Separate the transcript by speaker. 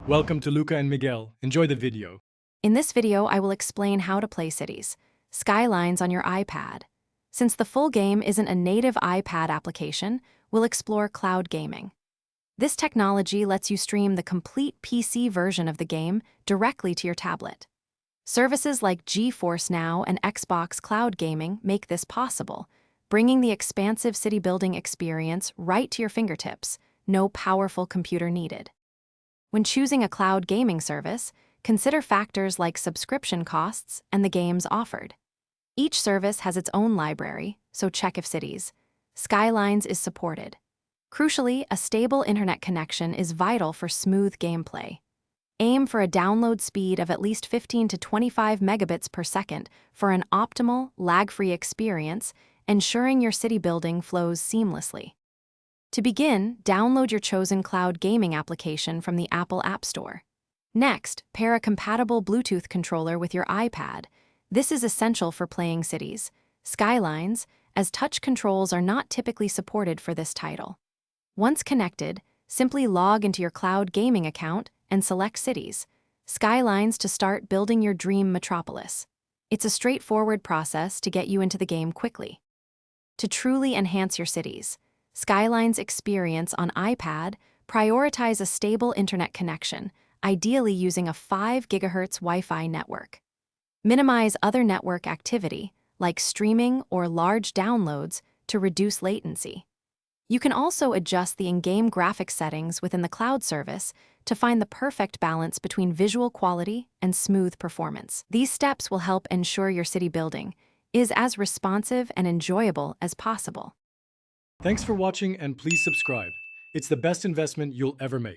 Speaker 1: Welcome to Luca and Miguel. Enjoy the video.
Speaker 2: In this video, I will explain how to play Cities Skylines on your iPad. Since the full game isn't a native iPad application, we'll explore cloud gaming. This technology lets you stream the complete PC version of the game directly to your tablet. Services like GeForce Now and Xbox Cloud Gaming make this possible, bringing the expansive city-building experience right to your fingertips, no powerful computer needed. When choosing a cloud gaming service, consider factors like subscription costs and the games offered. Each service has its own library, so check if Cities Skylines is supported. Crucially, a stable internet connection is vital for smooth gameplay. Aim for a download speed of at least 15 to 25 megabits per second for an optimal, lag-free experience, ensuring your city building flows seamlessly. To begin, download your chosen cloud gaming application from the Apple App Store. Next, pair a compatible Bluetooth controller with your iPad. This is essential for playing Cities Skylines, as touch controls are not typically supported for this title. Once connected, simply log into your cloud gaming account and select Cities Skylines to start building your dream metropolis. It's a straightforward process to get you into the game quickly. To truly enhance your Cities Skylines experience on iPad, prioritize a stable internet connection, ideally using a 5 GHz Wi-Fi network. Minimize other network activity, like streaming or large downloads, to reduce latency. You can also adjust the in-game graphics settings within the cloud service to find the perfect balance between visual quality and smooth performance. These steps will help ensure your city building is as responsive and enjoyable as possible.
Speaker 1: Thanks for watching and please subscribe. It's the best investment you'll ever make.